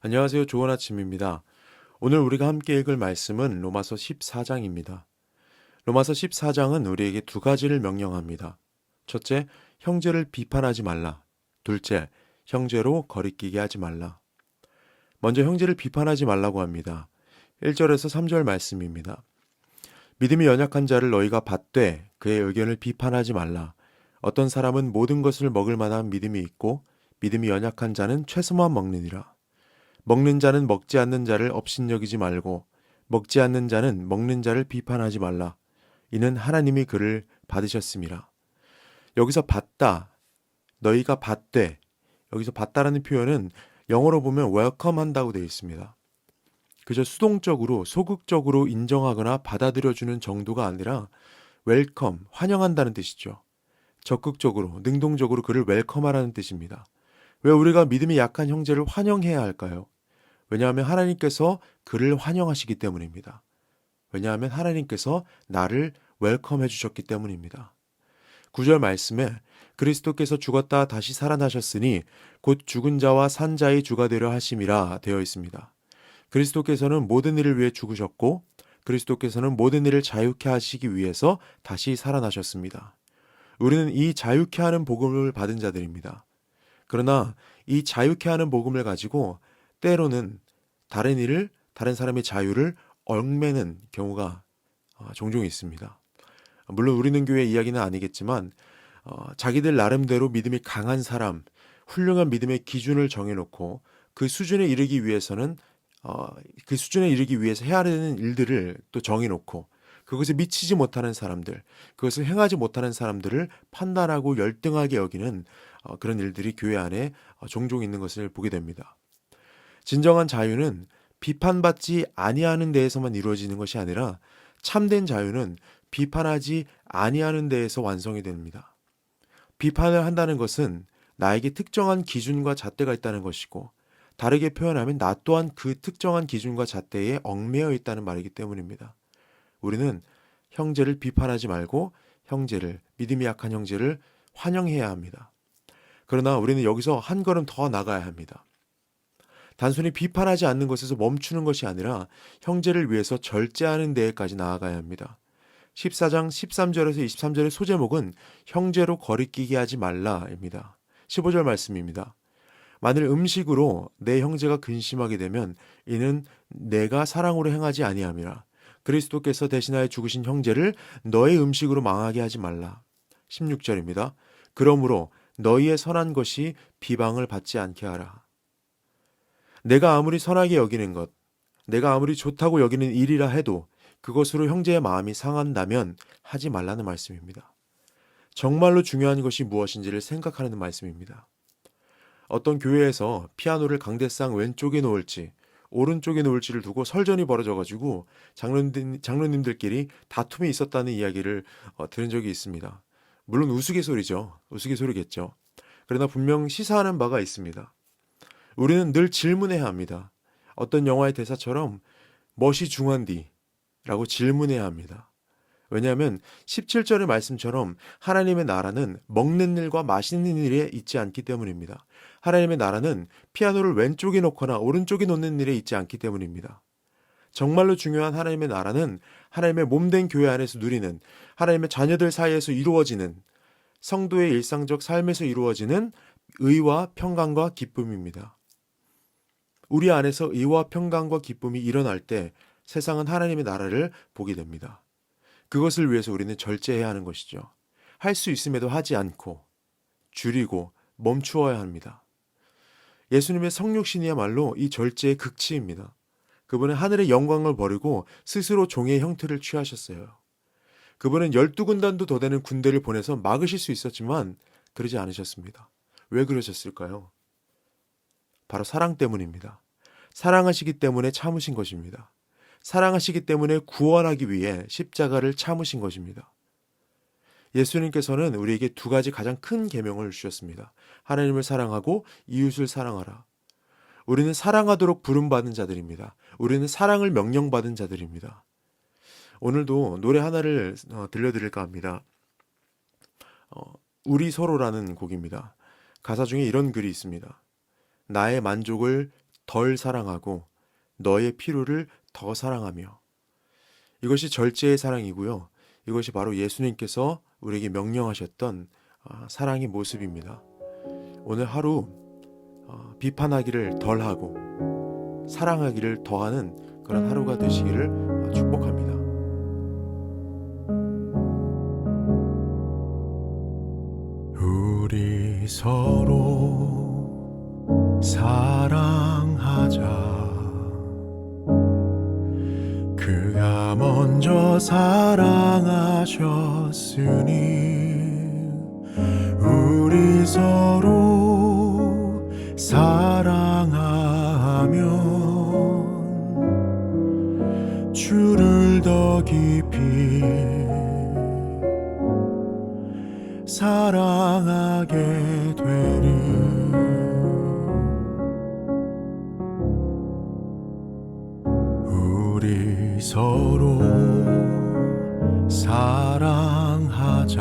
안녕하세요. 좋은 아침입니다. 오늘 우리가 함께 읽을 말씀은 로마서 14장입니다. 로마서 14장은 우리에게 두 가지를 명령합니다. 첫째, 형제를 비판하지 말라. 둘째, 형제로 거리끼게 하지 말라. 먼저 형제를 비판하지 말라고 합니다. 1절에서 3절 말씀입니다. 믿음이 연약한 자를 너희가 받되 그의 의견을 비판하지 말라. 어떤 사람은 모든 것을 먹을 만한 믿음이 있고 믿음이 연약한 자는 채소만 먹느니라. 먹는 자는 먹지 않는 자를 업신여기지 말고 먹지 않는 자는 먹는 자를 비판하지 말라. 이는 하나님이 그를 받으셨음이라. 여기서 받다, 너희가 받되, 여기서 받다라는 표현은 영어로 보면 welcome 한다고 되어 있습니다. 그저 수동적으로, 소극적으로 인정하거나 받아들여주는 정도가 아니라 welcome, 환영한다는 뜻이죠. 적극적으로, 능동적으로 그를 웰컴하라는 뜻입니다. 왜 우리가 믿음이 약한 형제를 환영해야 할까요? 왜냐하면 하나님께서 그를 환영하시기 때문입니다. 왜냐하면 하나님께서 나를 웰컴해 주셨기 때문입니다. 9절 말씀에 그리스도께서 죽었다 다시 살아나셨으니 곧 죽은 자와 산 자의 주가 되려 하심이라 되어 있습니다. 그리스도께서는 모든 일을 위해 죽으셨고 그리스도께서는 모든 일을 자유케 하시기 위해서 다시 살아나셨습니다. 우리는 이 자유케 하는 복음을 받은 자들입니다. 그러나 이 자유케 하는 복음을 가지고 때로는 다른 사람의 자유를 얽매는 경우가 종종 있습니다. 물론 우리는 교회 이야기는 아니겠지만 자기들 나름대로 믿음이 강한 사람, 훌륭한 믿음의 기준을 정해놓고 그 수준에 이르기 위해서는 그 수준에 이르기 위해서 해야 되는 일들을 또 정해놓고 그것에 미치지 못하는 사람들, 그것을 행하지 못하는 사람들을 판단하고 열등하게 여기는 그런 일들이 교회 안에 종종 있는 것을 보게 됩니다. 진정한 자유는 비판받지 아니하는 데에서만 이루어지는 것이 아니라 참된 자유는 비판하지 아니하는 데에서 완성이 됩니다. 비판을 한다는 것은 나에게 특정한 기준과 잣대가 있다는 것이고 다르게 표현하면 나 또한 그 특정한 기준과 잣대에 얽매여 있다는 말이기 때문입니다. 우리는 형제를 비판하지 말고 믿음이 약한 형제를 환영해야 합니다. 그러나 우리는 여기서 한 걸음 더 나가야 합니다. 단순히 비판하지 않는 것에서 멈추는 것이 아니라 형제를 위해서 절제하는 데에까지 나아가야 합니다. 14장 13절에서 23절의 소제목은 형제로 거리끼게 하지 말라입니다. 15절 말씀입니다. 만일 음식으로 내 형제가 근심하게 되면 이는 내가 사랑으로 행하지 아니함이라. 그리스도께서 대신하여 죽으신 형제를 너의 음식으로 망하게 하지 말라. 16절입니다. 그러므로 너희의 선한 것이 비방을 받지 않게 하라. 내가 아무리 선하게 여기는 것, 내가 아무리 좋다고 여기는 일이라 해도 그것으로 형제의 마음이 상한다면 하지 말라는 말씀입니다. 정말로 중요한 것이 무엇인지를 생각하는 말씀입니다. 어떤 교회에서 피아노를 강대상 왼쪽에 놓을지 오른쪽에 놓을지를 두고 설전이 벌어져가지고 장로님들끼리 다툼이 있었다는 이야기를 들은 적이 있습니다. 물론 우스갯소리죠. 우스갯소리겠죠. 그러나 분명 시사하는 바가 있습니다. 우리는 늘 질문해야 합니다. 어떤 영화의 대사처럼 멋이 중한디 라고 질문해야 합니다. 왜냐하면 17절의 말씀처럼 하나님의 나라는 먹는 일과 마시는 일에 있지 않기 때문입니다. 하나님의 나라는 피아노를 왼쪽에 놓거나 오른쪽에 놓는 일에 있지 않기 때문입니다. 정말로 중요한 하나님의 나라는 하나님의 몸된 교회 안에서 누리는 하나님의 자녀들 사이에서 이루어지는 성도의 일상적 삶에서 이루어지는 의와 평강과 기쁨입니다. 우리 안에서 의와 평강과 기쁨이 일어날 때 세상은 하나님의 나라를 보게 됩니다. 그것을 위해서 우리는 절제해야 하는 것이죠. 할 수 있음에도 하지 않고 줄이고 멈추어야 합니다. 예수님의 성육신이야말로 이 절제의 극치입니다. 그분은 하늘의 영광을 버리고 스스로 종의 형태를 취하셨어요. 그분은 12군단도 더 되는 군대를 보내서 막으실 수 있었지만 그러지 않으셨습니다. 왜 그러셨을까요? 바로 사랑 때문입니다. 사랑하시기 때문에 참으신 것입니다. 사랑하시기 때문에 구원하기 위해 십자가를 참으신 것입니다. 예수님께서는 우리에게 두 가지 가장 큰 계명을 주셨습니다. 하나님을 사랑하고 이웃을 사랑하라. 우리는 사랑하도록 부름받은 자들입니다. 우리는 사랑을 명령받은 자들입니다. 오늘도 노래 하나를 들려드릴까 합니다. 우리 서로라는 곡입니다. 가사 중에 이런 글이 있습니다. 나의 만족을 덜 사랑하고 너의 필요를 더 사랑하며. 이것이 절제의 사랑이고요. 이것이 바로 예수님께서 우리에게 명령하셨던 사랑의 모습입니다. 오늘 하루 비판하기를 덜하고 사랑하기를 더하는 그런 하루가 되시기를 축복합니다. 우리 서로 사랑하자. 그가 먼저 사랑하셨으니 우리 서로 사랑하면 주를 더 깊이 사랑하게 되리. 우리 서로 사랑하자.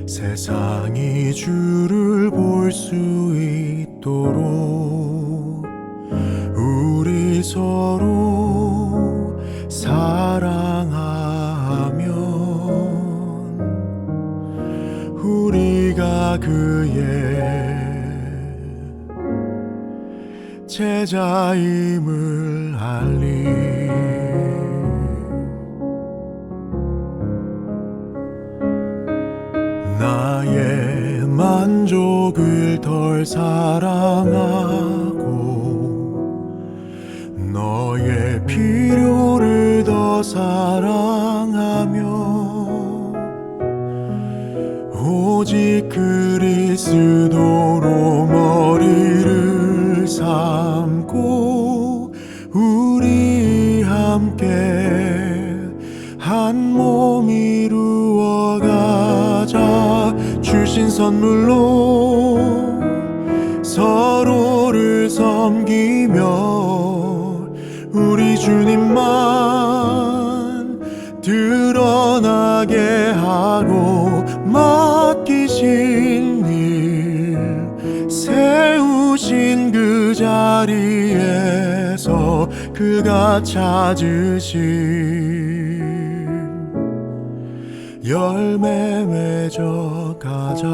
세상이 주를 볼 수 있도록 우리 서로 사랑하면 우리가 그의 제자임을 알리. 나의 만족을 덜 사랑하고 너의 필요를 더 사랑하며 오직 그리스도로 머리를 삼고 우리 함께 한 몸 이루어 가자. 주신 선물로 서로를 섬기며 우리 주님만 드러나게 하고 맡기신 일 세우신 그 자리에서 그가 찾으신 열매 맺어 가자.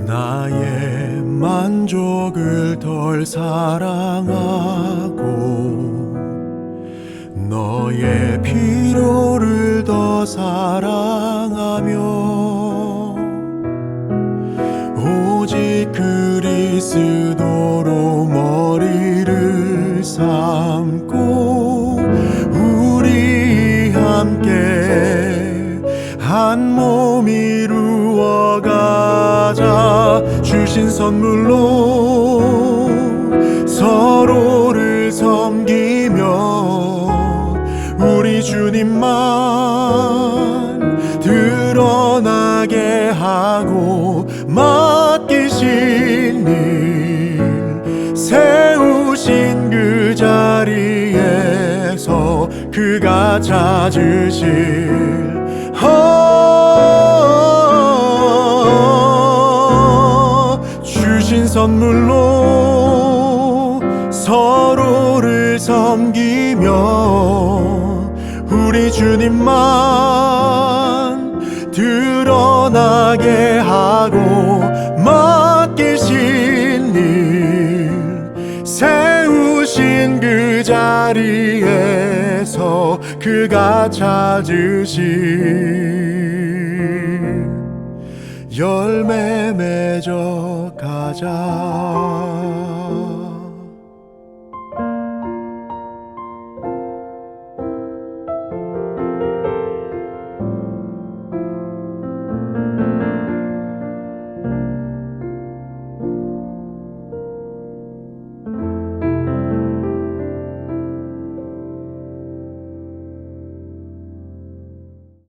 나의 만족을 덜 사랑하고 너의 필요를 더 사랑하며 오직 그리스도로 머리를 삼고 우리 함께 한 몸 이루어 가자. 주신 선물로 서로를 섬기며 우리 주님만 드러나게 하고 맡기신 일 세우신 그 자리에서 그가 찾으실 주신 선물로 서로를 섬기며 우리 주님만 드러나게 하고 맡기신 일 세우신 그 자리에서 그가 찾으신 열매 맺어 가자.